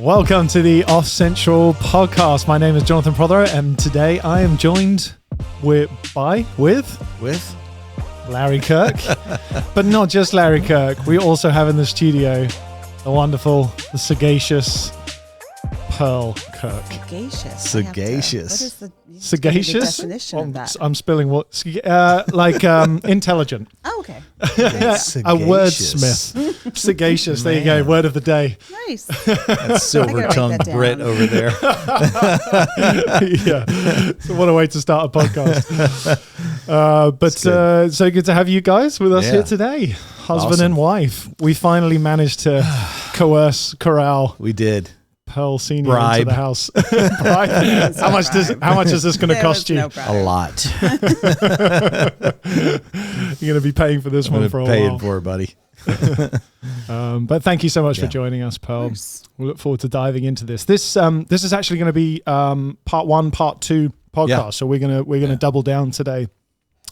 Welcome to the Off Central podcast. My name is Jonathan Prothero, and today I am joined with Larry Kirk, but not just Larry Kirk. We also have in the studio the wonderful, the sagacious Pearl Kirk. Sagacious. Sagacious? The definition of that? I'm spilling what? Intelligent. Oh, okay. A wordsmith. Sagacious. There you go. Word of the day. Nice. That silver-tongued Brit over there. Yeah. So what a way to start a podcast. So good to have you guys with us here today. Husband and wife. We finally managed to corral. We did. Pearl Senior into the house. How much is this going to cost you? No a lot. You're going to be paying for this one for a while. Paying for it, buddy. But thank you so much for joining us, Pearl. We look forward to diving into this. This is actually going to be part 1, part 2 podcast. Yeah. So we're gonna double down today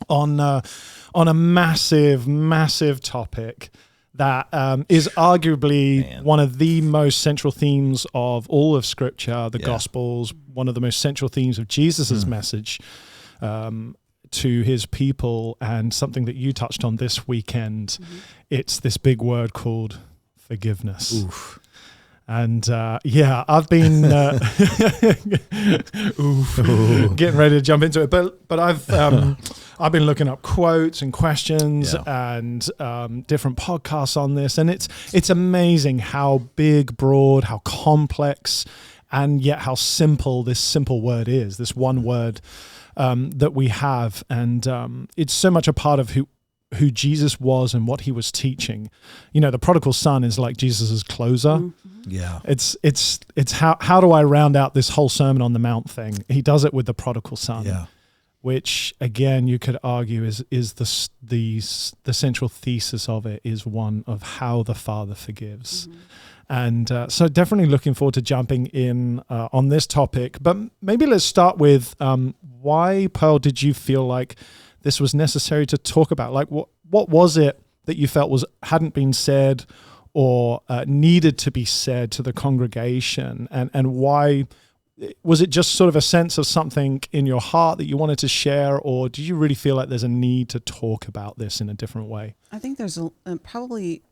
on a massive topic that is arguably one of the most central themes of all of Scripture, the Gospels, one of the most central themes of Jesus's message to his people, and something that you touched on this weekend. It's this big word called forgiveness. Oof. And I've been getting ready to jump into it, but I've been looking up quotes and questions and different podcasts on this, and it's amazing how big, broad, how complex, and yet how simple this simple word is. This one word that we have, and it's so much a part of who Jesus was and what he was teaching. You know, the prodigal son is like Jesus's closer. Yeah. It's how do I round out this whole Sermon on the Mount thing? He does it with the prodigal son. Yeah. Which again, you could argue is the central thesis of it is one of how the Father forgives. And so definitely looking forward to jumping in on this topic. But maybe let's start with why, Pearl, did you feel like this was necessary to talk about? Like, what was it that you felt hadn't been said or needed to be said to the congregation, and why? Was it just sort of a sense of something in your heart that you wanted to share, or do you really feel like there's a need to talk about this in a different way? I think there's probably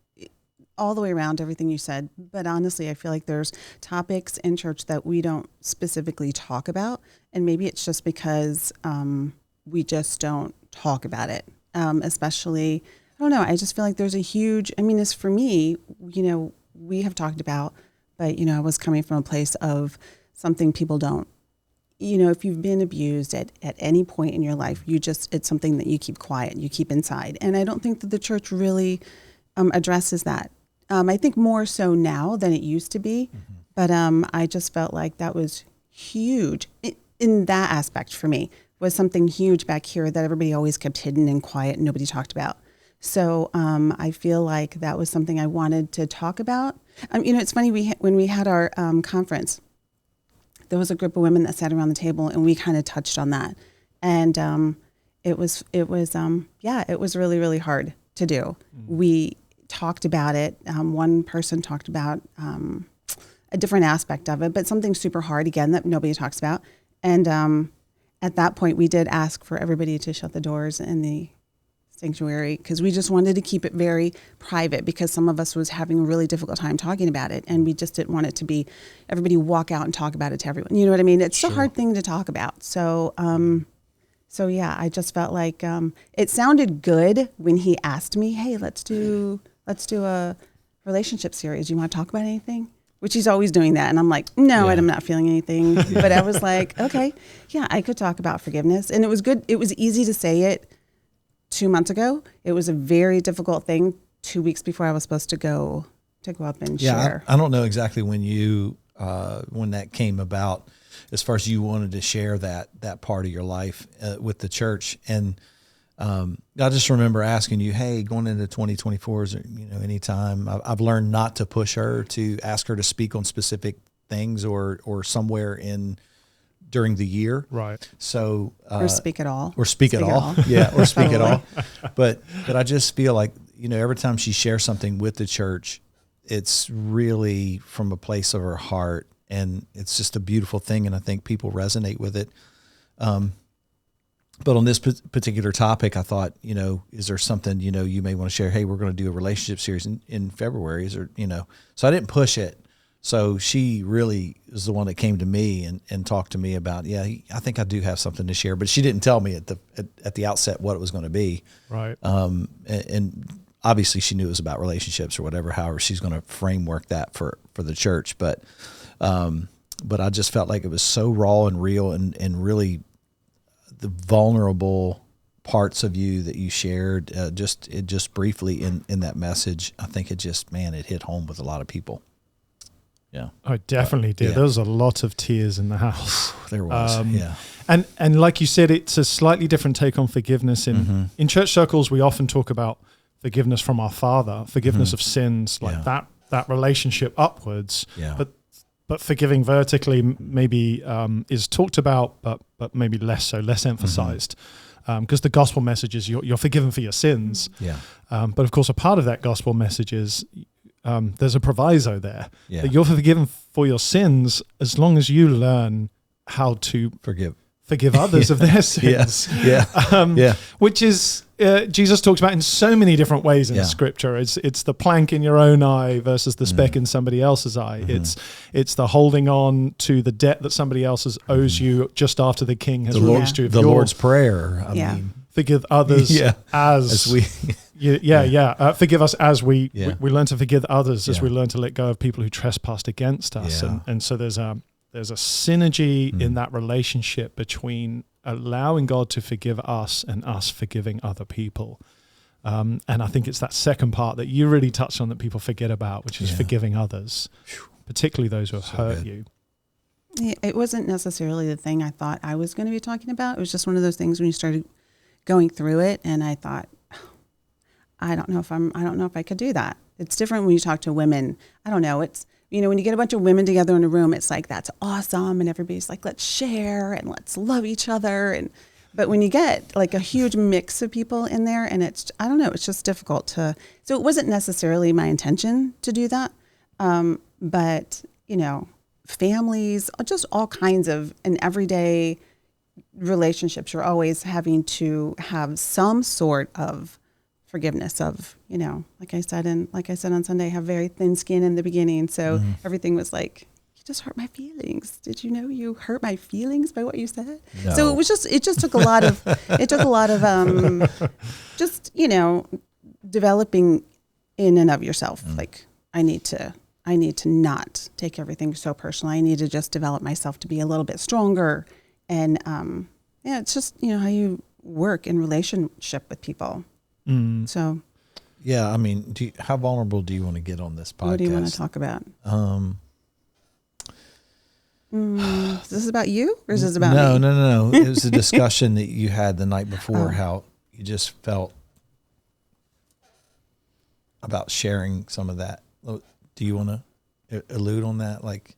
all the way around everything you said, but honestly, I feel like there's topics in church that we don't specifically talk about, and maybe it's just because we just don't talk about it, especially, I don't know, I just feel like there's a huge, as for me, we have talked about, but, I was coming from a place of something people don't, if you've been abused at any point in your life, it's something that you keep quiet, you keep inside. And I don't think that the church really addresses that. I think more so now than it used to be, but I just felt like that was huge in that aspect for me, was something huge back here that everybody always kept hidden and quiet and nobody talked about. So I feel like that was something I wanted to talk about. It's funny, when we had our conference, there was a group of women that sat around the table, and we kind of touched on that. And it was really, really hard to do. We talked about it. One person talked about a different aspect of it, but something super hard, again, that nobody talks about. And at that point, we did ask for everybody to shut the doors in the sanctuary, because we just wanted to keep it very private, because some of us was having a really difficult time talking about it, and we just didn't want it to be everybody walk out and talk about it to everyone. You know what I mean? It's a hard thing to talk about. So I just felt like it sounded good when he asked me, "Hey, let's do a relationship series. Do you want to talk about anything?" Which he's always doing that, and I'm like, no, I'm not feeling anything. But I was like, okay, yeah, I could talk about forgiveness, and it was good. It was easy to say it 2 months ago. It was a very difficult thing 2 weeks before I was supposed to go up and share. I don't know exactly when when that came about, as far as you wanted to share that part of your life with the church. And I just remember asking you, hey, going into 2024, is there, anytime I've learned not to push her, to ask her to speak on specific things or somewhere during the year. Right. So, or speak at all. Or speak at all. Yeah. Or speak at all. But I just feel like, every time she shares something with the church, it's really from a place of her heart, and it's just a beautiful thing. And I think people resonate with it. But on this particular topic, I thought, is there something, you may want to share? Hey, we're going to do a relationship series in February. So I didn't push it. So she really is the one that came to me and talked to me about, I think I do have something to share, but she didn't tell me at the outset what it was going to be. Right. And obviously she knew it was about relationships or whatever, however she's going to framework that for the church. But I just felt like it was so raw and real and really the vulnerable parts of you that you shared, just briefly in that message. I think it hit home with a lot of people. Yeah. I definitely did. Yeah. There was a lot of tears in the house. There was, yeah. And like you said, it's a slightly different take on forgiveness. In church circles, we often talk about forgiveness from our Father, forgiveness of sins, like that relationship upwards. Yeah. But forgiving vertically maybe is talked about, but maybe less emphasized. Because the gospel message is you're forgiven for your sins. Yeah. But of course, a part of that gospel message is there's a proviso there. Yeah. That you're forgiven for your sins as long as you learn how to forgive others of their sins. Yeah. Which is Jesus talks about in so many different ways in Scripture. It's the plank in your own eye versus the speck in somebody else's eye. It's the holding on to the debt that somebody else owes you just after the king has released you. The Lord's Prayer. I mean, forgive others as we. Forgive us as we learn to forgive others, as we learn to let go of people who trespassed against us. And so there's a synergy in that relationship between allowing God to forgive us and us forgiving other people. And I think it's that second part that you really touched on that people forget about, which is forgiving others, particularly those who have hurt you. It wasn't necessarily the thing I thought I was going to be talking about. It was just one of those things when you started going through it, and I thought, I don't know if I could do that. It's different when you talk to women. I don't know. It's, when you get a bunch of women together in a room, it's like, that's awesome. And everybody's like, let's share and let's love each other. But when you get like a huge mix of people in there, and it's just difficult so it wasn't necessarily my intention to do that. But families, just all kinds of, in everyday relationships, you're always having to have some sort of forgiveness of, like I said on Sunday, I have very thin skin in the beginning. So everything was like, you just hurt my feelings. Did you know you hurt my feelings by what you said? No. So it just took a lot of, developing in and of yourself. Like I need to not take everything so personal. I need to just develop myself to be a little bit stronger. And, it's just, how you work in relationship with people. So, I mean, how vulnerable do you want to get on this podcast? What do you want to talk about? Is this about you, or is this about me? No. It was a discussion that you had the night before, how you just felt about sharing some of that. Do you want to allude on that? Like,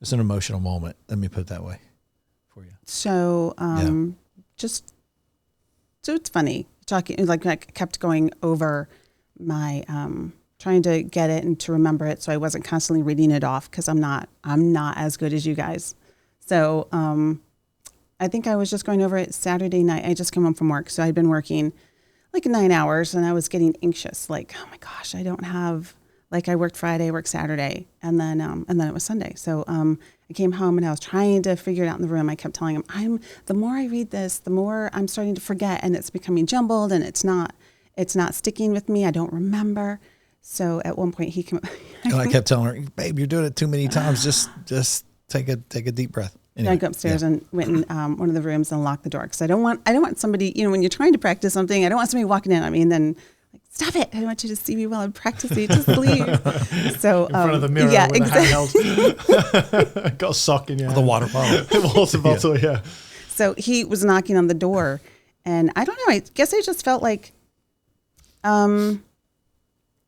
it's an emotional moment. Let me put it that way for you. So, so it's funny talking, like I kept going over my, trying to get it and to remember it. So I wasn't constantly reading it off, because I'm not as good as you guys. So, I think I was just going over it Saturday night. I just came home from work. So I'd been working like 9 hours, and I was getting anxious. Like, oh my gosh, I don't have, like I worked Friday, I worked Saturday, and then it was Sunday. So, I came home and I was trying to figure it out in the room. I kept telling him, the more I read this, the more I'm starting to forget, and it's becoming jumbled, and it's not sticking with me. I don't remember. So at one point he came. I kept telling her, babe, you're doing it too many times. Just take a deep breath. Anyway, I go upstairs and went in one of the rooms and locked the door, because I don't want somebody, when you're trying to practice something, I don't want somebody walking in on me and then like, stop it. I don't want you to see me while I'm practicing. Just leave. So in front of the mirror with a got a sock in your hand. The water bottle. The water bottle, yeah. So he was knocking on the door, and I don't know, I guess I just felt like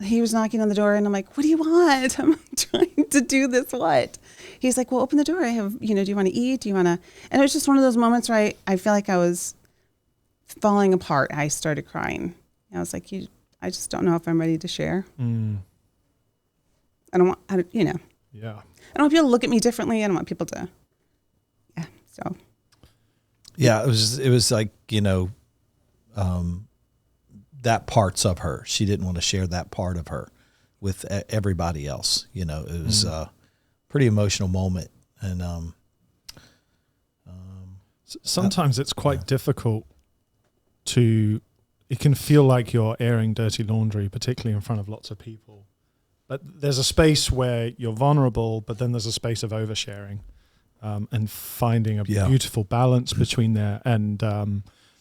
he was knocking on the door, and I'm like, what do you want? I'm trying to do this. What? He's like, well, open the door. I have, do you want to eat? Do you want to? And it was just one of those moments where I feel like I was falling apart. I started crying. I was like, I just don't know if I'm ready to share. I don't want, Yeah. I don't want people to look at me differently. I don't want people to, so. Yeah, it was like, that parts of her. She didn't want to share that part of her with everybody else. It was a pretty emotional moment. And sometimes it's quite difficult it can feel like you're airing dirty laundry, particularly in front of lots of people. But there's a space where you're vulnerable, but then there's a space of oversharing, and finding a beautiful balance between there. And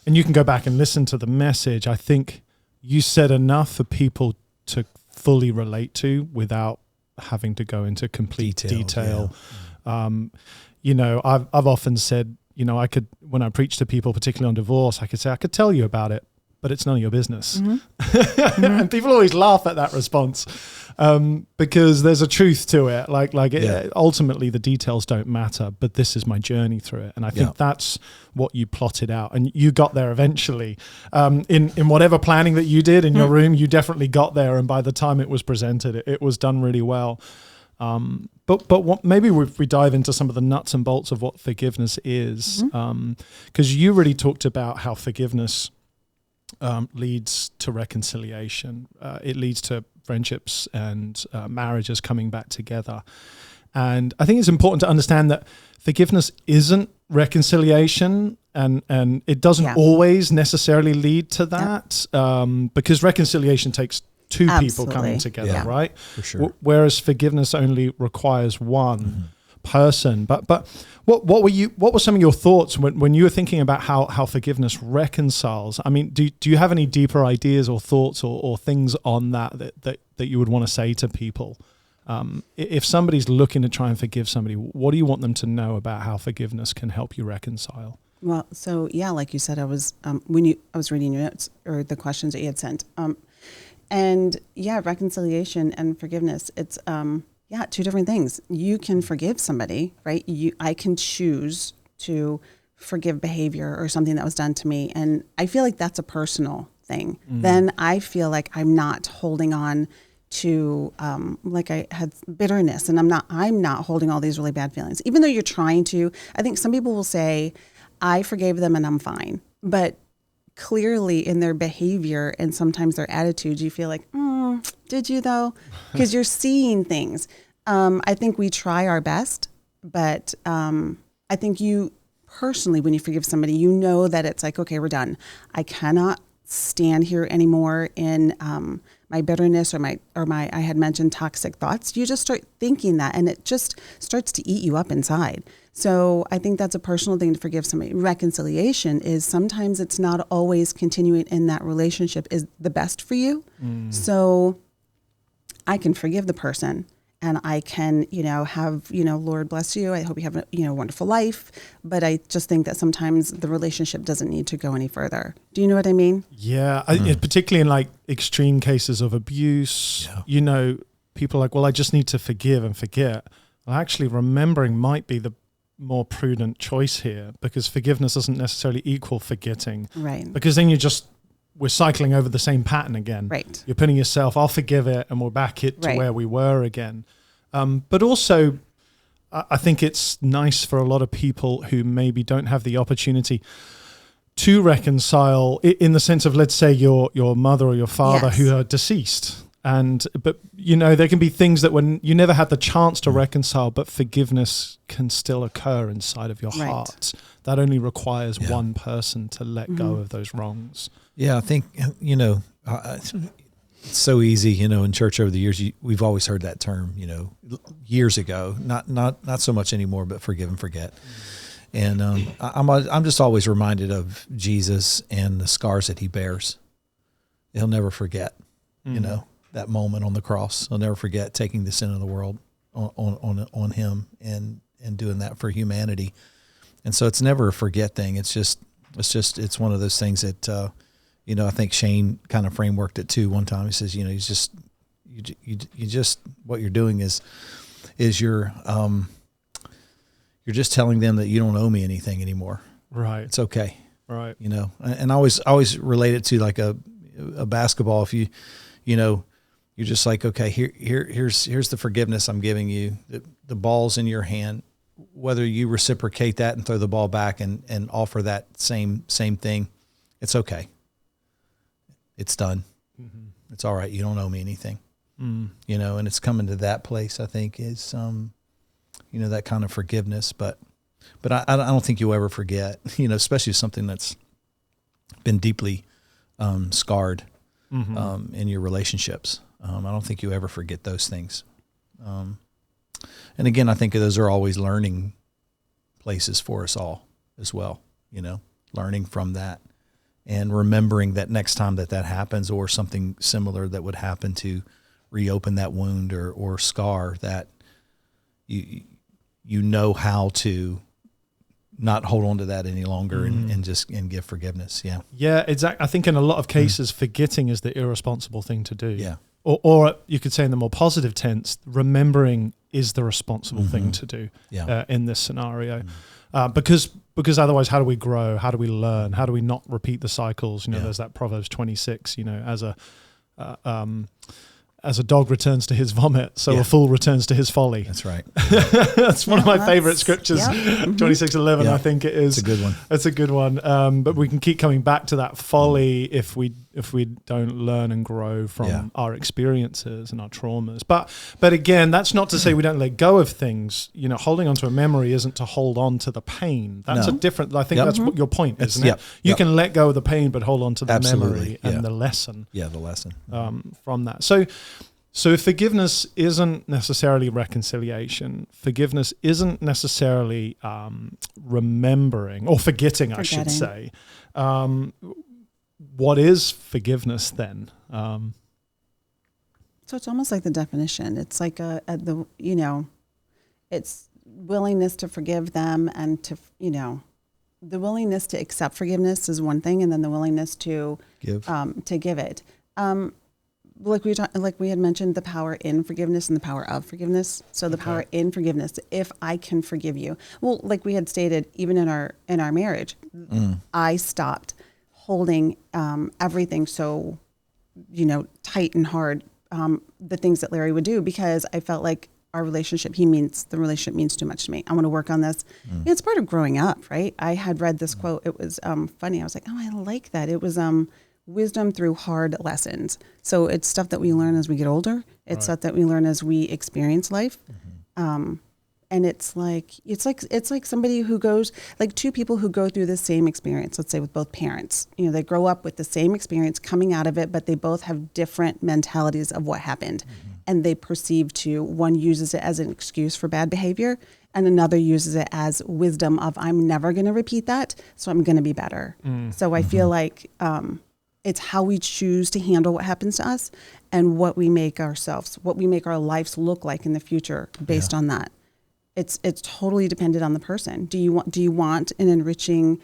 you can go back and listen to the message. I think you said enough for people to fully relate to without having to go into complete detail. Yeah. I've often said, when I preach to people, particularly on divorce, I could tell you about it, but it's none of your business. Mm-hmm. And people always laugh at that response, because there's a truth to it. Ultimately the details don't matter, but this is my journey through it. And I think that's what you plotted out, and you got there eventually. In whatever planning that you did in your room, you definitely got there. And by the time it was presented, it was done really well. But maybe we dive into some of the nuts and bolts of what forgiveness is, because you really talked about how forgiveness leads to reconciliation. It leads to friendships and marriages coming back together. And I think it's important to understand that forgiveness isn't reconciliation, and it doesn't always necessarily lead to that, because reconciliation takes two people coming together, right? For sure. Whereas forgiveness only requires one person. But what were some of your thoughts when you were thinking about how forgiveness reconciles? I mean, do you have any deeper ideas or thoughts or things on that you would want to say to people? If somebody's looking to try and forgive somebody, what do you want them to know about how forgiveness can help you reconcile? Well, so like you said, I was I was reading your notes or the questions that you had sent. And reconciliation and forgiveness, it's, two different things. You can forgive somebody, right? I can choose to forgive behavior or something that was done to me. And I feel like that's a personal thing. Then I feel like I'm not holding on to, like I had bitterness, and I'm not holding all these really bad feelings, even though you're trying to. I think some people will say, I forgave them and I'm fine. But clearly in their behavior and sometimes their attitudes, you feel like, did you though? Because you're seeing things. I think we try our best, but I think you personally, when you forgive somebody, you know that it's like, okay, we're done. I cannot stand here anymore in my bitterness or my I had mentioned toxic thoughts. You just start thinking that, and it just starts to eat you up inside. So I think that's a personal thing to forgive somebody. Reconciliation is sometimes it's not always continuing in that relationship is the best for you. So I can forgive the person, and I can, have, Lord bless you. I hope you have a, wonderful life. But I just think that sometimes the relationship doesn't need to go any further. Do you know what I mean? Yeah. Particularly in like extreme cases of abuse, people are like, well, I just need to forgive and forget. Well, actually remembering might be the more prudent choice here, because forgiveness doesn't necessarily equal forgetting. Right. Because then we're cycling over the same pattern again. Right. You're putting yourself, I'll forgive it, and we're back to where we were again. But also, I think it's nice for a lot of people who maybe don't have the opportunity to reconcile in the sense of, let's say, your mother or your father who are deceased. But there can be things that when you never had the chance to reconcile, but forgiveness can still occur inside of your heart. That only requires one person to let go of those wrongs. Yeah, I think, it's so easy, in church over the years, we've always heard that term, years ago, not so much anymore, but forgive and forget. And I'm just always reminded of Jesus and the scars that he bears. He'll never forget, that moment on the cross. He'll never forget taking the sin of the world on him and doing that for humanity. And so it's never a forget thing. It's one of those things that, I think Shane kind of frameworked it too one time. He says, you just what you're doing is you're just telling them that you don't owe me anything anymore. Right. It's okay. Right. And I always relate it to like a basketball. If You're just like, okay, here's the forgiveness I'm giving you. The ball's in your hand. Whether you reciprocate that and throw the ball back and offer that same thing, it's okay. It's done. Mm-hmm. It's all right. You don't owe me anything. You know, and it's coming to that place, I think, is, you know, that kind of forgiveness. But I don't think you'll ever forget, you know, especially something that's been deeply scarred in your relationships. I don't think you ever forget those things. And again, I think those are always learning places for us all as well, you know, learning from that and remembering that next time that happens or something similar that would happen to reopen that wound or scar, that you know how to not hold on to that any longer and give forgiveness. Yeah. Yeah, exactly. I think in a lot of cases, forgetting is the irresponsible thing to do. Yeah. Or you could say in the more positive tense, remembering is the responsible thing to do in this scenario. Because otherwise, how do we grow? How do we learn? How do we not repeat the cycles? You know, there's that Proverbs 26, you know, as a dog returns to his vomit, so a fool returns to his folly. That's right. That's one of my favorite scriptures, 26:11, I think it is. It's a good one. It's a good one. But we can keep coming back to that folly if we don't learn and grow from our experiences and our traumas. But again, that's not to say we don't let go of things. You know, holding on to a memory isn't to hold on to the pain. That's a different, I think that's what your point, isn't it? You can let go of the pain, but hold on to the memory and the lesson. Yeah, the lesson. From that. So if forgiveness isn't necessarily reconciliation, forgiveness isn't necessarily remembering or forgetting, I should say. What is forgiveness then? So it's almost like the definition. It's like it's willingness to forgive them and to, you know, the willingness to accept forgiveness is one thing, and then the willingness to give it. Like we had mentioned, the power in forgiveness and the power of forgiveness. So the power in forgiveness, if I can forgive you, well, like we had stated, even in our marriage, I stopped holding everything so, you know, tight and hard. The things that Larry would do, because I felt like the relationship means too much to me. I want to work on this. It's part of growing up, right? I had read this quote. It was funny. I was like, oh, I like that. It was wisdom through hard lessons. So it's stuff that we learn as we get older. It's stuff that we learn as we experience life. And it's like somebody who goes, like two people who go through the same experience, let's say with both parents. You know, they grow up with the same experience coming out of it, but they both have different mentalities of what happened. And they perceive one uses it as an excuse for bad behavior, and another uses it as wisdom of, I'm never going to repeat that, so I'm going to be better. So I feel like it's how we choose to handle what happens to us and what we make our lives look like in the future based on that. It's totally dependent on the person. Do you want an enriching,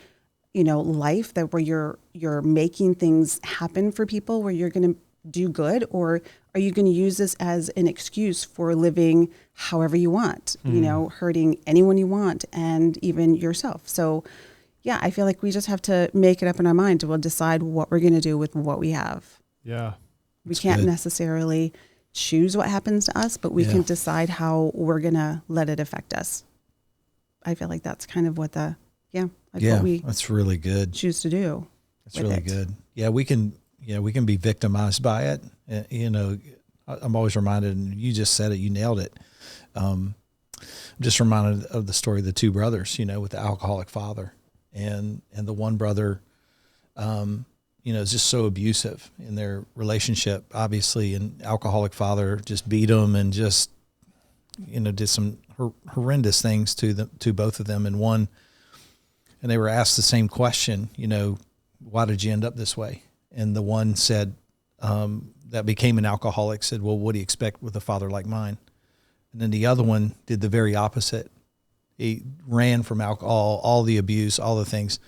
you know, life that where you're making things happen for people, where you're going to do good, or are you going to use this as an excuse for living however you want, you know, hurting anyone you want and even yourself? So yeah, I feel like we just have to make it up in our mind to decide what we're going to do with what we have. Yeah. We can't necessarily choose what happens to us, but we can decide how we're going to let it affect us. I feel like that's kind of what what we that's really good. choose to do. That's really good. Yeah, we can be victimized by it. You know, I'm always reminded, and you just said it, you nailed it. I'm just reminded of the story of the two brothers, you know, with the alcoholic father. And the one brother, you know, is just so abusive in their relationship, obviously, and alcoholic father just beat him and just, you know, did some horrendous things to both of them. And they were asked the same question, you know, why did you end up this way? And the one said, that became an alcoholic, said, well, what do you expect with a father like mine? And then the other one did the very opposite. He ran from alcohol, all the abuse, all the things.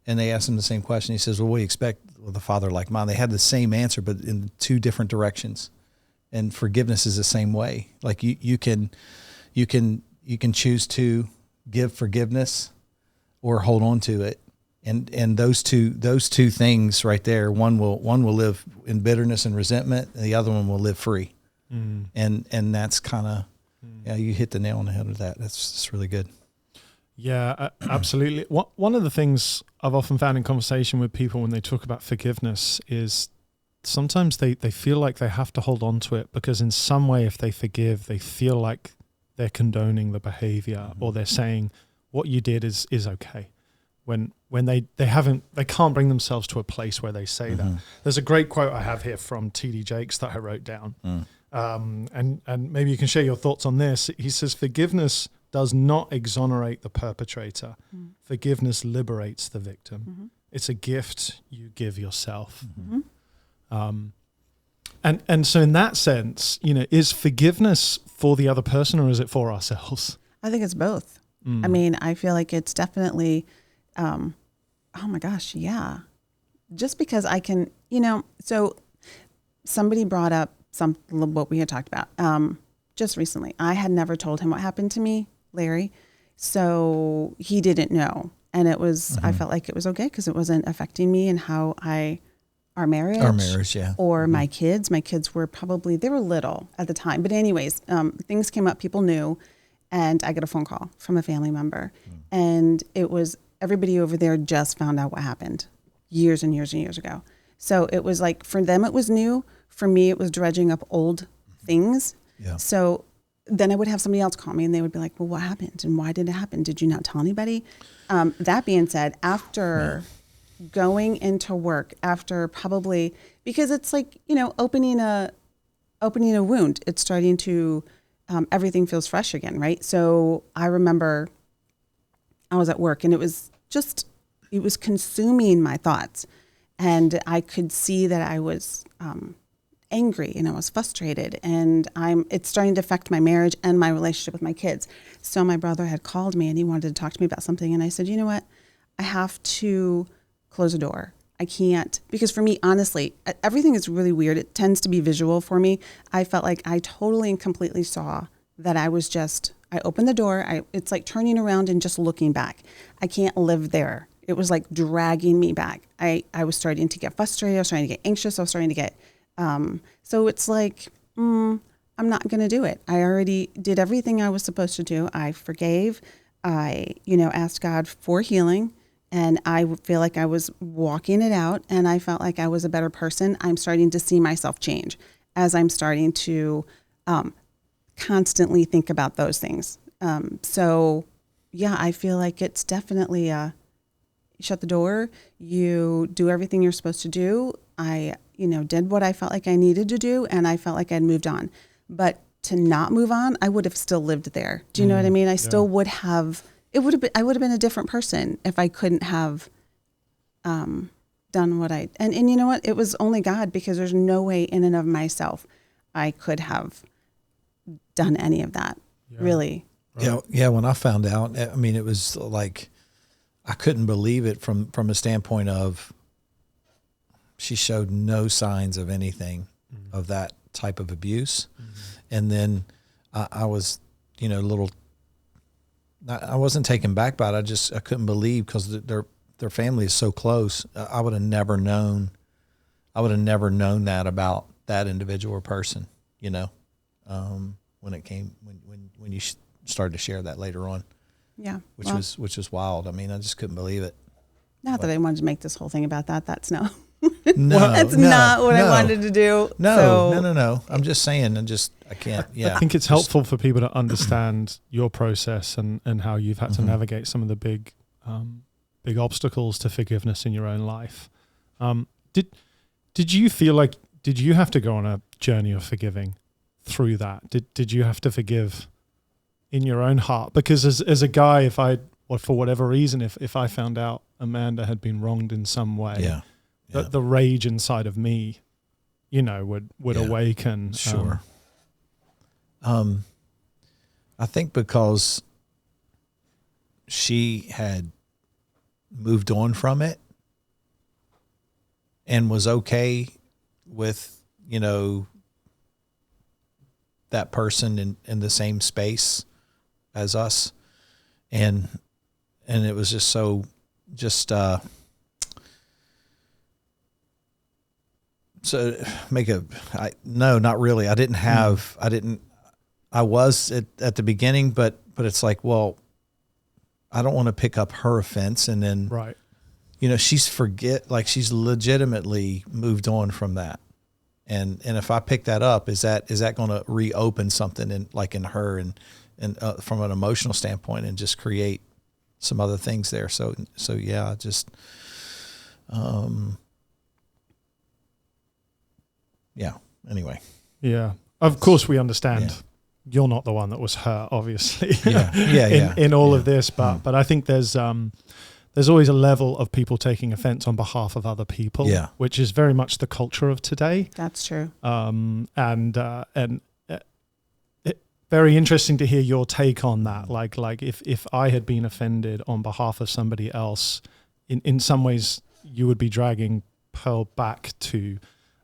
And they asked him the same question. He says, well, what do you expect with a father like mine? They had the same answer, but in two different directions. And forgiveness is the same way. Like you can choose to give forgiveness or hold on to it. And those two things right there, one will live in bitterness and resentment, and the other one will live free. And that's kind of, you hit the nail on the head with that. That's really good. Yeah, absolutely. One of the things I've often found in conversation with people when they talk about forgiveness is sometimes they feel like they have to hold on to it because in some way, if they forgive, they feel like they're condoning the behavior or they're saying what you did is okay. When they can't bring themselves to a place where they say that. There's a great quote I have here from T.D. Jakes that I wrote down. And maybe you can share your thoughts on this. He says, forgiveness does not exonerate the perpetrator. Forgiveness liberates the victim. It's a gift you give yourself. And so in that sense, is forgiveness for the other person or is it for ourselves? I think it's both. I mean, I feel like it's definitely, oh my gosh, yeah. Just because I can, so somebody brought up what we had talked about just recently. I had never told him what happened to me, Larry, so he didn't know. And it was, I felt like it was okay because it wasn't affecting me and how our marriage, yeah. Or my kids were probably, they were little at the time. But anyways, things came up, people knew, and I got a phone call from a family member. And it was, everybody over there just found out what happened years and years and years ago. So it was like, for them, it was new. For me, it was dredging up old things. Yeah. So then I would have somebody else call me and they would be like, well, what happened? And why did it happen? Did you not tell anybody? That being said, after going into work, after probably, because it's like, opening a wound, it's starting to, everything feels fresh again, right? So I remember I was at work and it was consuming my thoughts. And I could see that I was angry and I was frustrated and it's starting to affect my marriage and my relationship with my kids. So my brother had called me and he wanted to talk to me about something. And I said, you know what? I have to close the door. I can't, because for me, honestly, everything is really weird. It tends to be visual for me. I felt like I totally and completely saw that I opened the door. It's like turning around and just looking back. I can't live there. It was like dragging me back. I was starting to get frustrated. I was starting to get anxious. I was starting to get, so it's like, I'm not going to do it. I already did everything I was supposed to do. I forgave. I, asked God for healing. And I feel like I was walking it out and I felt like I was a better person. I'm starting to see myself change as I'm starting to constantly think about those things. So yeah, I feel like it's definitely you shut the door, you do everything you're supposed to do. I, did what I felt like I needed to do and I felt like I'd moved on. But to not move on, I would have still lived there. Do you know what I mean? I still would have. I would have been a different person if I couldn't have done what and you know what? It was only God, because there's no way in and of myself I could have done any of that, really. Right. Yeah. When I found out, I mean, it was like, I couldn't believe it from a standpoint of she showed no signs of anything of that type of abuse. And then I was, a little, I wasn't taken back by it. I couldn't believe, because their family is so close. I would have never known that about that individual person, when it came, when you started to share that later on. Yeah. Which was wild. I mean, I just couldn't believe it. Not that I wanted to make this whole thing about that. That's No, that's not what I wanted to do. No. I'm just saying, I can't. Yeah. I think it's helpful for people to understand your process and how you've had to navigate some of the big obstacles to forgiveness in your own life. Did you feel like, did you have to go on a journey of forgiving through that? Did you have to forgive in your own heart? Because as a guy, for whatever reason, if I found out Amanda had been wronged in some way, the rage inside of me, would awaken. Sure. I think because she had moved on from it and was okay with, that person in the same space as us. And it was just so just no, not really. I was at the beginning, but it's like, well, I don't want to pick up her offense. And then, right. She's legitimately moved on from that. And if I pick that up, is that going to reopen something in her and from an emotional standpoint and just create some other things there. So yeah, just, yeah, anyway. Yeah. Of course we understand. Yeah. You're not the one that was hurt, obviously, in all of this, but I think there's always a level of people taking offense on behalf of other people, which is very much the culture of today. That's true. Very interesting to hear your take on that. Like if I had been offended on behalf of somebody else, in some ways you would be dragging Pearl back to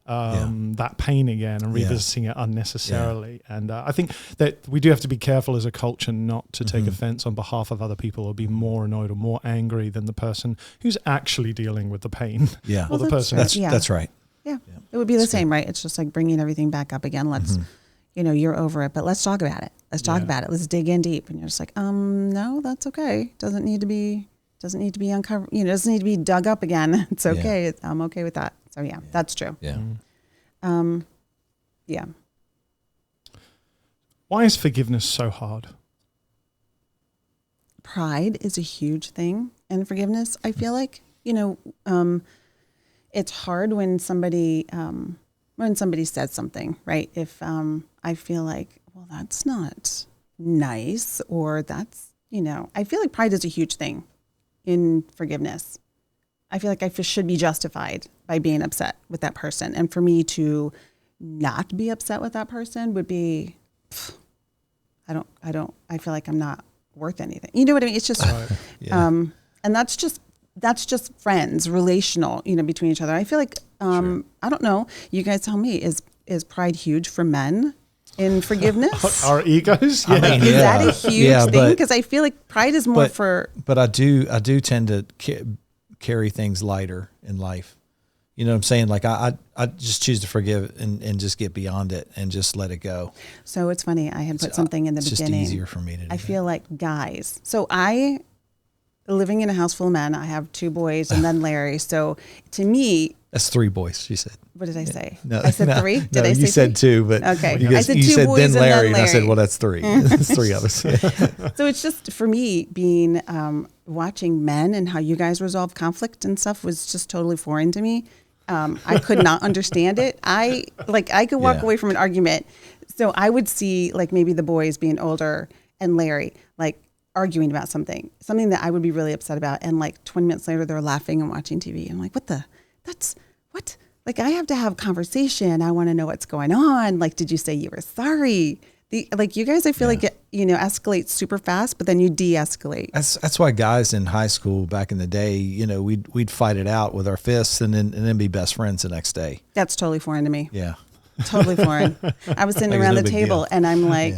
that pain again and revisiting it unnecessarily. Yeah. And I think that we do have to be careful as a culture not to take offense on behalf of other people or be more annoyed or more angry than the person who's actually dealing with the pain. Yeah. Or the person. That's right. Yeah. It would be the same, right? It's just like bringing everything back up again. Let's, you're over it, but let's talk about it. Let's talk about it. Let's dig in deep. And you're just like, no, that's okay. Doesn't need to be uncovered. Doesn't need to be dug up again. It's okay. I'm okay with that. So that's true. Yeah. Yeah. Why is forgiveness so hard? Pride is a huge thing in forgiveness. I feel like, it's hard when somebody says something, right? If I feel like, well, that's not nice, or that's, I feel like pride is a huge thing in forgiveness. I feel like I should be justified by being upset with that person. And for me to not be upset with that person would be, I feel like I'm not worth anything. You know what I mean? It's just, and that's just friends, relational, between each other. I feel like, I don't know, you guys tell me, is pride huge for men in forgiveness? Our egos? Yeah. Is that a huge thing? Because I feel like pride is more for. But I do tend to carry things lighter in life. You know what I'm saying? Like I just choose to forgive and just get beyond it and just let it go. So it's funny. I had put something in the beginning. It's just easier for me to do I feel like guys. So living in a house full of men, I have 2 boys and then Larry. So to me. That's 3 boys, she said. What did I say? No, I said 3? Did I say you said 2, but okay. You said then Larry, and I said, well, that's 3. It's 3 of us. So it's just, for me, being watching men and how you guys resolve conflict and stuff was just totally foreign to me. I could not understand it. I could walk away from an argument. So I would see like maybe the boys being older and Larry like arguing about something that I would be really upset about. And like 20 minutes later, they're laughing and watching TV. I'm like, what? Like I have to have conversation. I want to know what's going on. Like, did you say you were sorry? Like you guys, I feel like it, escalate super fast, but then you de-escalate. That's why guys in high school back in the day, we'd fight it out with our fists and then be best friends the next day. That's totally foreign to me. Yeah. Totally foreign. I was sitting around the table and I'm like,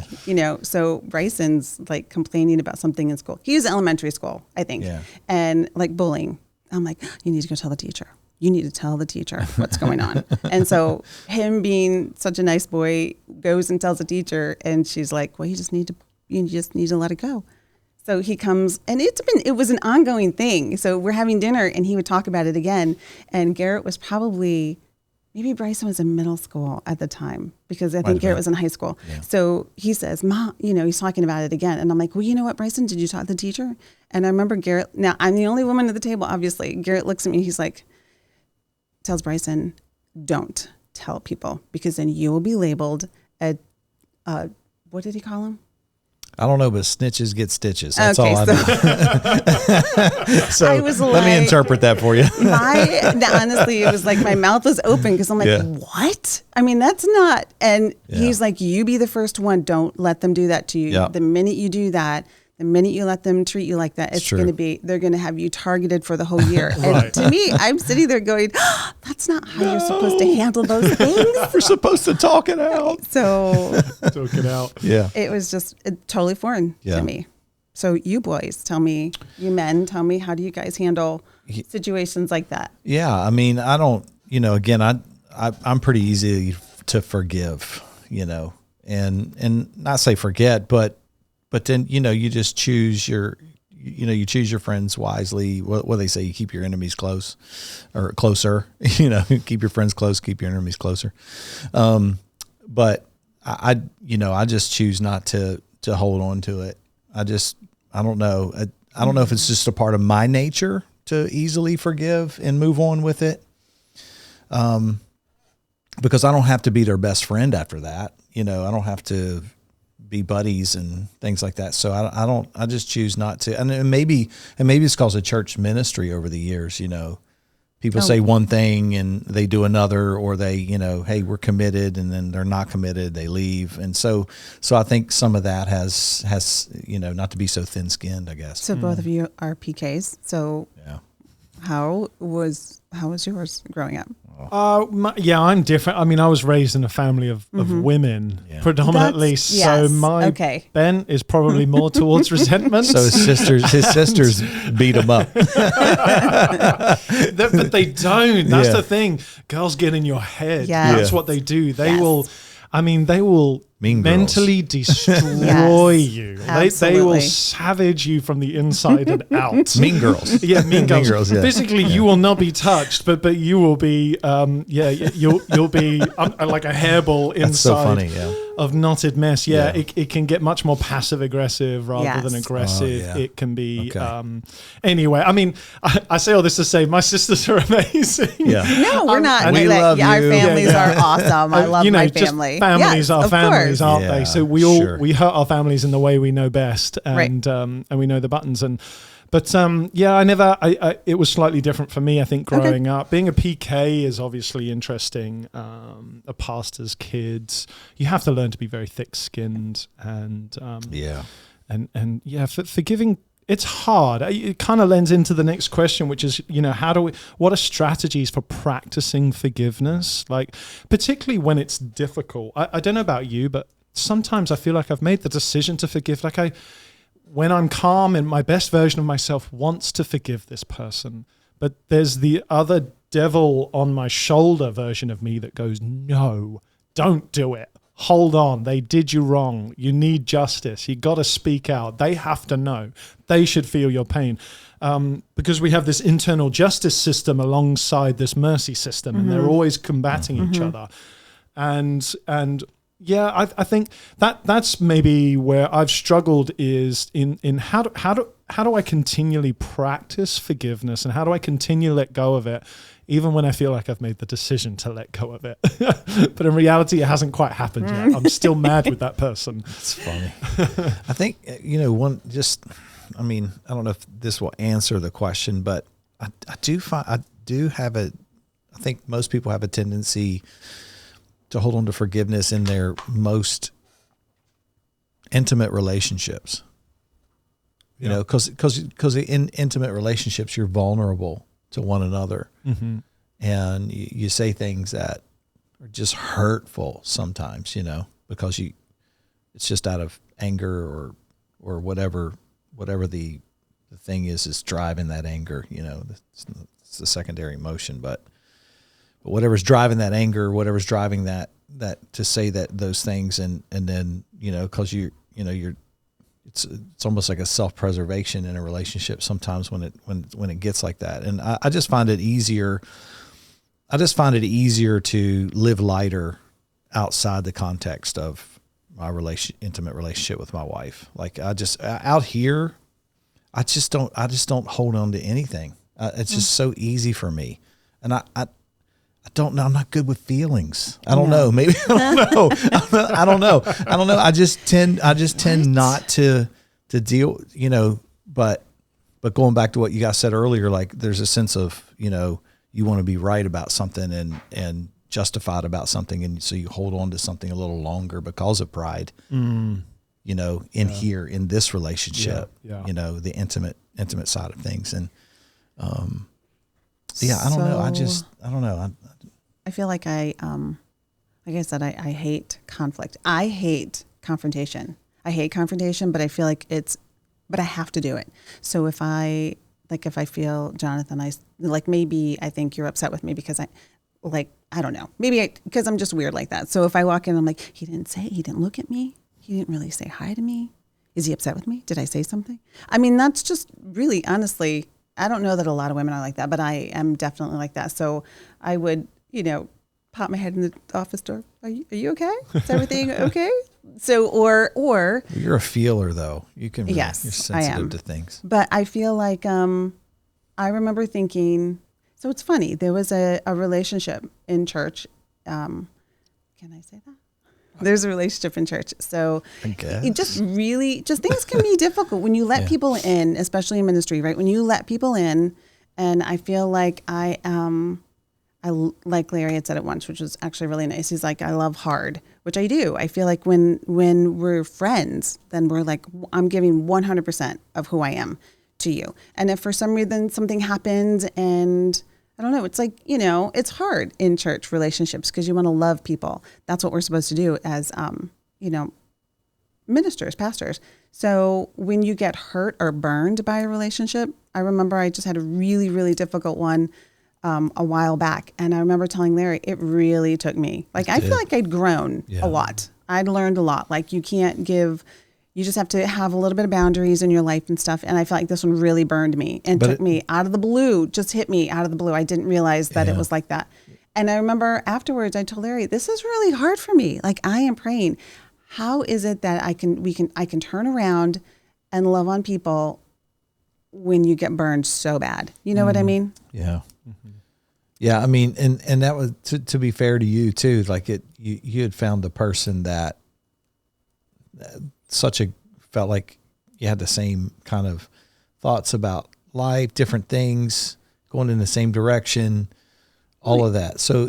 so Bryson's like complaining about something in school. He was elementary school, I think. Yeah. And like bullying. I'm like, you need to go tell the teacher. You need to tell the teacher what's going on. And so him being such a nice boy goes and tells the teacher and she's like, well, you just need to let it go. So he comes and it was an ongoing thing. So we're having dinner and he would talk about it again. And Garrett was maybe Bryson was in middle school at the time because I think Garrett was in high school. Yeah. So he says, Mom, he's talking about it again. And I'm like, well, you know what, Bryson, did you talk to the teacher? And I remember Garrett, now I'm the only woman at the table, obviously. Garrett looks at me, he's like, tells Bryson, don't tell people because then you will be labeled what did he call him? I don't know, but snitches get stitches. That's all I know. So let me interpret that for you. Honestly, it was like my mouth was open because I'm like, what? I mean, that's not. And he's like, you be the first one. Don't let them do that to you. Yep. The minute you do that, the minute you let them treat you like that, they're going to have you targeted for the whole year. Right. And to me, I'm sitting there going, that's not how you're supposed to handle those things. We're supposed to talk it out. So talk it out. Yeah. It was just totally foreign to me. So you boys, you men, tell me, how do you guys handle situations like that? Yeah. I mean, I don't, again, I'm pretty easy to forgive, and not say forget, but then, you just choose you choose your friends wisely. What they say, you keep your enemies close or closer, keep your friends close, keep your enemies closer. But I just choose not to hold on to it. I don't know. I don't know if it's just a part of my nature to easily forgive and move on with it. Because I don't have to be their best friend after that. I don't have to be buddies and things like that. So I just choose not to. And maybe it's because of church ministry over the years, people say one thing and they do another, or they, hey, we're committed, and then they're not committed, they leave. And so I think some of that has, not to be so thin skinned, I guess. So both of you are PKs. So yeah. How was yours growing up? I'm different. I mean, I was raised in a family of women predominantly. My bent is probably more towards resentment. So his sisters beat him up. But they don't. That's the thing. Girls get in your head. Yes. That's what they do. They will mentally destroy you. They will savage you from the inside and out. Mean girls. Yeah, mean girls. Yeah. Physically, you will not be touched, but you will be, you'll be like a hairball inside. That's so funny, yeah. Of knotted mess. Yeah. It can get much more passive aggressive rather than aggressive. It can be, anyway, I mean, I say all this to say my sisters are amazing. Yeah. No, we're not. We love our you. families are awesome. I love my family. Families are families, aren't Yeah, they? So we hurt our families in the way we know best, and we know the buttons. But it was slightly different for me, I think, growing up. Being a PK is obviously interesting. A pastor's kids, you have to learn to be very thick-skinned and forgiving. It's hard. It kind of lends into the next question, which is, what are strategies for practicing forgiveness? Like, particularly when it's difficult. I don't know about you, but sometimes I feel like I've made the decision to forgive. Like when I'm calm and my best version of myself wants to forgive this person, but there's the other devil on my shoulder version of me that goes, no, don't do it. Hold on. They did you wrong. You need justice. You got to speak out. They have to know. They should feel your pain. Because we have this internal justice system alongside this mercy system, and they're always combating each other. And I think that's maybe where I've struggled is in how do I continually practice forgiveness, and how do I continue to let go of it, even when I feel like I've made the decision to let go of it. But in reality, it hasn't quite happened yet. I'm still mad with that person. It's funny. I think, I don't know if this will answer the question, but I think most people have a tendency to hold on to forgiveness in their most intimate relationships. Because in intimate relationships, you're vulnerable to one another, and you say things that are just hurtful sometimes, because it's just out of anger or whatever the thing is driving that anger. It's the secondary emotion, but whatever's driving that anger, whatever's driving that to say those things, and then because it's almost like a self-preservation in a relationship sometimes when it gets like that. And I just find it easier. I just find it easier to live lighter outside the context of my intimate relationship with my wife. Like out here, I just don't hold on to anything. It's just so easy for me. And I don't know. I'm not good with feelings. I don't know. Maybe I don't know. I don't know. I just tend not to deal, but going back to what you guys said earlier, like there's a sense of, you want to be right about something and justified about something. And so you hold on to something a little longer because of pride, here in this relationship, the intimate side of things. And, I don't know. I don't know. I feel like like I said, I hate conflict. I hate confrontation. But I feel like it's but I have to do it. So if I feel, Jonathan, maybe I think you're upset with me because I don't know, because I'm just weird like that. So if I walk in, I'm like, he didn't look at me. He didn't really say hi to me. Is he upset with me? Did I say something? I mean, that's just really, honestly, I don't know that a lot of women are like that, but I am definitely like that. So I would, pop my head in the office door. Are you okay? Is everything okay? So, or you're a feeler though. You can, you're sensitive I am to things. But I feel like, I remember thinking, so it's funny. There was a relationship in church. Can I say that? There's a relationship in church. So it just things can be difficult when you let people in, especially in ministry, right? When you let people in, and I feel like I like Larry had said it once, which was actually really nice. He's like, I love hard, which I do. I feel like when we're friends, then we're like, I'm giving 100% of who I am to you. And if for some reason something happens and I don't know, it's like, it's hard in church relationships because you want to love people. That's what we're supposed to do as, ministers, pastors. So when you get hurt or burned by a relationship, I remember I just had a really, really difficult one a while back. And I remember telling Larry, it really took me. Like, I feel like I'd grown a lot. I'd learned a lot. Like, you just have to have a little bit of boundaries in your life and stuff. And I felt like this one really burned me and took me out of the blue, just hit me out of the blue. I didn't realize that it was like that. And I remember afterwards, I told Larry, this is really hard for me. Like, I am praying. How is it that I can turn around and love on people when you get burned so bad? You know what I mean? Yeah. Mm-hmm. Yeah. I mean, and that was to be fair to you too, like you had found the person that felt like you had the same kind of thoughts about life, different things, going in the same direction, all of that. So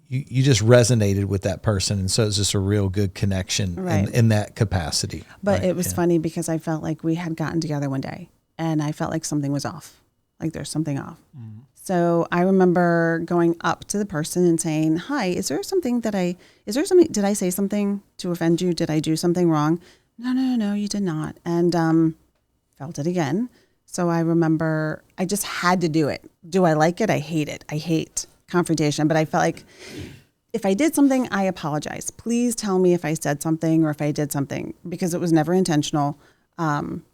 you just resonated with that person. And so it's just a real good connection in that capacity. But it was funny because I felt like we had gotten together one day and I felt like something was off. Like there's something off. Mm-hmm. So I remember going up to the person and saying, hi, did I say something to offend you? Did I do something wrong? No, you did not. And felt it again. So I remember I just had to do it. Do I like it? I hate it. I hate confrontation. But I felt like if I did something, I apologize. Please tell me if I said something or if I did something, because it was never intentional.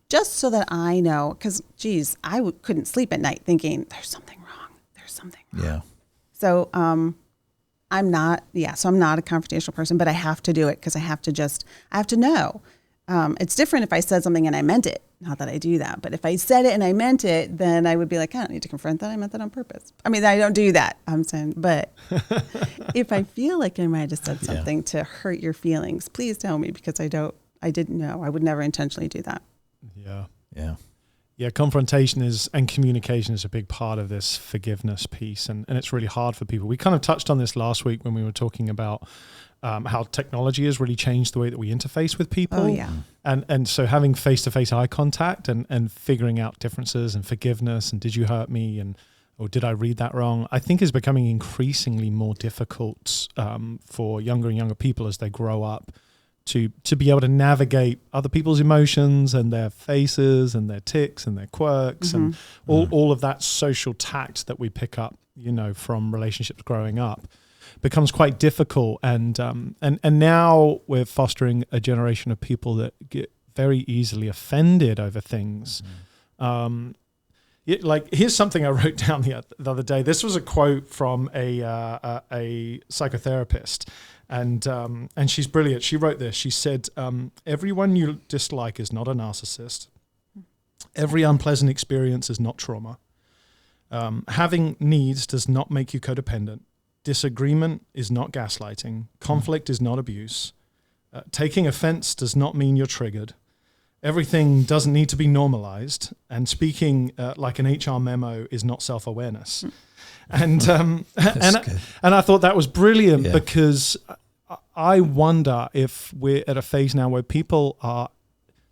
Just so that I know, because, I couldn't sleep at night thinking there's something wrong. Yeah. So I'm not a confrontational person, but I have to do it because I have to know. It's different if I said something and I meant it. Not that I do that, but if I said it and I meant it, then I would be like, I don't need to confront that. I meant that on purpose. I mean, I don't do that. I'm saying, but if I feel like I might have said something to hurt your feelings, please tell me, because I didn't know. I would never intentionally do that. Yeah, confrontation and communication is a big part of this forgiveness piece, and it's really hard for people. We kind of touched on this last week when we were talking about how technology has really changed the way that we interface with people. Oh, yeah. And so having face-to-face eye contact and figuring out differences and forgiveness and did you hurt me or did I read that wrong, I think is becoming increasingly more difficult for younger and younger people as they grow up to be able to navigate other people's emotions and their faces and their tics and their quirks and all of that social tact that we pick up, from relationships growing up becomes quite difficult. And now we're fostering a generation of people that get very easily offended over things. Here's something I wrote down the other day. This was a quote from a psychotherapist. And she's brilliant. She wrote this. She said, everyone you dislike is not a narcissist. Every unpleasant experience is not trauma. Having needs does not make you codependent. Disagreement is not gaslighting. Conflict is not abuse. Taking offense does not mean you're triggered. Everything doesn't need to be normalized. And speaking like an HR memo is not self-awareness. And I thought that was brilliant because I wonder if we're at a phase now where people are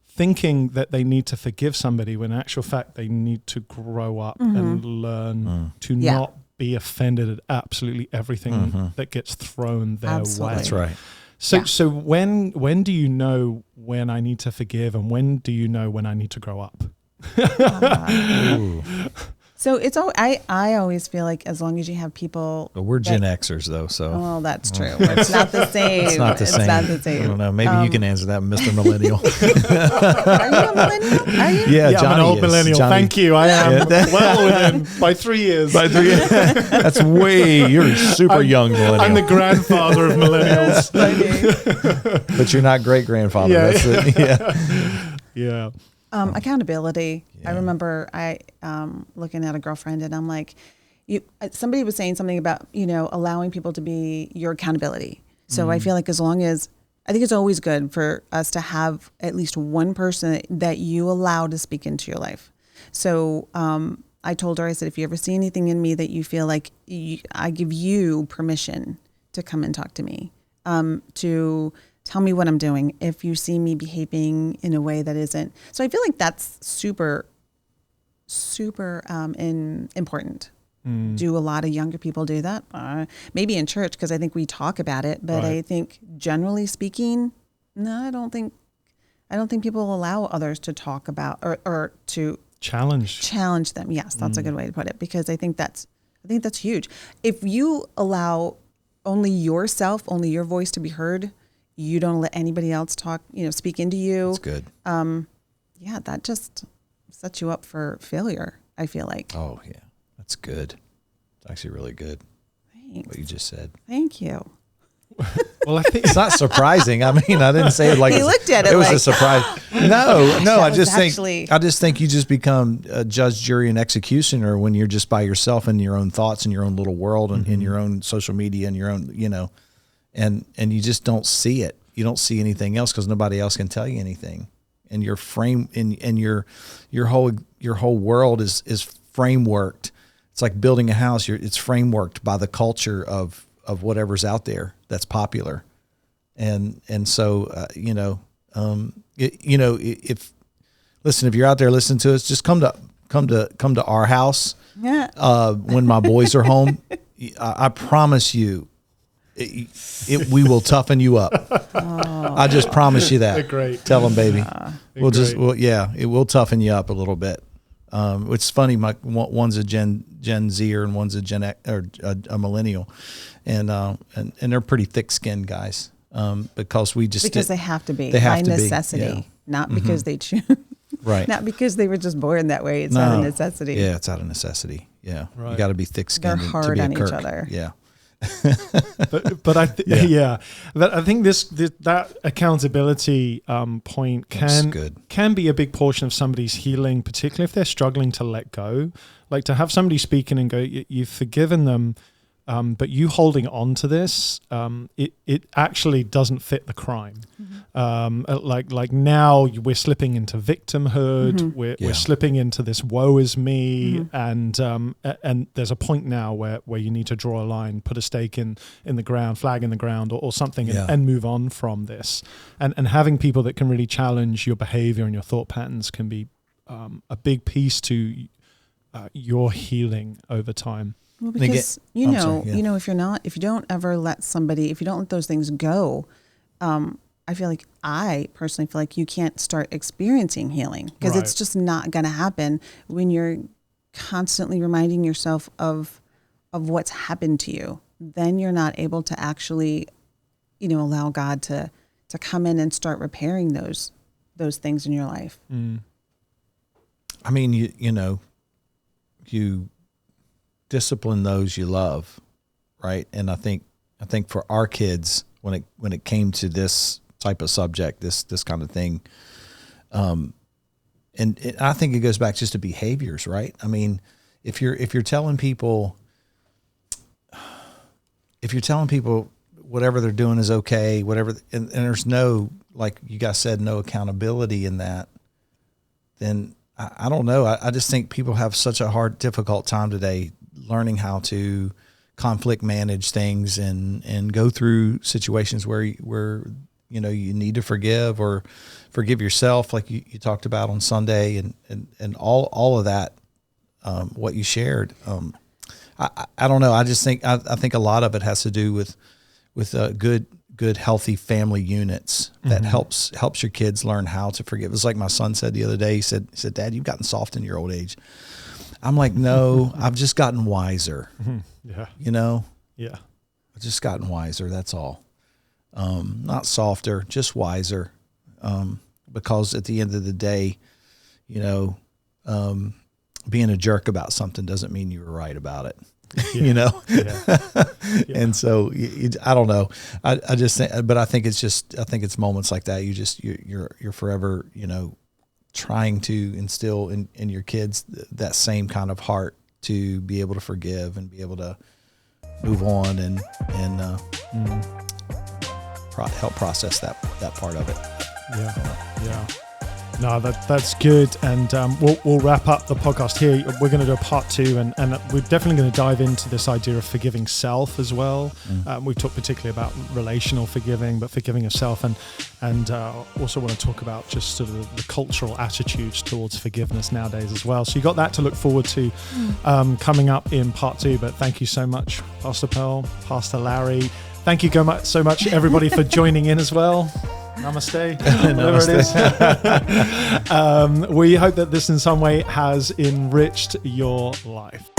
thinking that they need to forgive somebody when in actual fact they need to grow up and learn to not be offended at absolutely everything that gets thrown their way. That's right. So when do you know when I need to forgive, and when do you know when I need to grow up? So it's all, I always feel like as long as you have people. But we're Gen Xers though, so. Oh, that's true. It's not the same. It's not the same. Not the same. I don't know. Maybe you can answer that, Mr. Millennial. Are you a millennial? Are you? Yeah, I'm an old millennial. Johnny. Thank you. I am well within by 3 years. That's you're super young millennial. I'm the grandfather of millennials. But you're not great grandfather. Yeah. That's it. Yeah. Accountability. Yeah. I remember looking at a girlfriend, and I'm like, somebody was saying something about, allowing people to be your accountability. So I feel like I think it's always good for us to have at least one person that you allow to speak into your life. So I told her, I said, if you ever see anything in me that you feel like I give you permission to come and talk to me, to tell me what I'm doing if you see me behaving in a way that isn't. So I feel like that's super, super important. Do a lot of younger people do that? Maybe in church, because I think we talk about it, but I think generally speaking, no, I don't think people allow others to talk about or to challenge them. Yes, that's a good way to put it, because I think that's huge. If you allow only yourself, only your voice to be heard, you don't let anybody else talk, speak into you. That's good. Yeah, that just sets you up for failure, I feel like. Oh, yeah. That's good. It's actually really good. Thanks. What you just said. Thank you. Well, I think It's not surprising. I mean, I didn't say it like He looked at it was like, a surprise. No, I was just actually- think you just become a judge, jury, and executioner when you're just by yourself in your own thoughts and your own little world and in your own social media and your own, and you just don't see it. You don't see anything else because nobody else can tell you anything. And your frame and your whole world is frameworked. It's like building a house. It's frameworked by the culture of whatever's out there that's popular. And so if you're out there listening to us, just come to our house. Yeah. When my boys are home, I promise you, we will toughen you up. I just promise you that. They're great. Tell them, baby. They're it will toughen you up a little bit. It's funny. One's a Gen Zer and one's a Gen X, or a millennial, and they're pretty thick-skinned guys. Because they have to be they have by to necessity, be, yeah. Not because they choose. Right. Not because they were just born that way. It's out of necessity. Yeah, it's out of necessity. Yeah, Right. You got to be thick-skinned. They're hard to be on a Kirk. each other. Yeah. but I but I think that accountability point can be a big portion of somebody's healing, particularly if they're struggling to let go. Like to have somebody speak in and go, you've forgiven them, but you holding on to this, it actually doesn't fit the crime. Like now we're slipping into victimhood. We're slipping into this woe is me, and there's a point now where you need to draw a line, put a stake in the ground, flag in the ground, or something, and move on from this. And having people that can really challenge your behavior and your thought patterns can be a big piece to your healing over time. Well, because if you don't ever let those things go, I personally feel like you can't start experiencing healing, because it's just not going to happen when you're constantly reminding yourself of what's happened to you. Then you're not able to actually, allow God to come in and start repairing those things in your life. I mean, you discipline those you love, right? And I think for our kids, when it came to this type of subject, this kind of thing, and I think it goes back just to behaviors, right? I mean, if you're telling people whatever they're doing is okay, whatever, and there's no, like you guys said, no accountability in that, then I don't know. I just think people have such a difficult time today learning how to conflict manage things and go through situations where you need to forgive or forgive yourself, like you talked about on Sunday, and all of that, what you shared. I don't know. I just think I think a lot of it has to do with good good, healthy family units that helps your kids learn how to forgive. It's like my son said the other day. He said, "Dad, you've gotten soft in your old age." I'm like, "No, I've just gotten wiser." Yeah. You know? Yeah. I've just gotten wiser. That's all. Not softer, just wiser. Because at the end of the day, you know, being a jerk about something doesn't mean you were right about it. Yeah. You know? Yeah. And so I don't know. I just think, but I think it's moments like that. You're forever, you know, trying to instill in your kids that same kind of heart to be able to forgive and be able to move on and help process that part of it. Yeah. No, that's good. And we'll wrap up the podcast here. We're going to do a part 2, and we're definitely going to dive into this idea of forgiving self as well. We've talked particularly about relational forgiving, but forgiving yourself, and also want to talk about just sort of the cultural attitudes towards forgiveness nowadays as well. So you got that to look forward to coming up in part 2. But thank you so much, Pastor Pearl, Pastor Larry. Thank you so much, everybody, for joining in as well. Namaste, whatever it is. We hope that this in some way has enriched your life.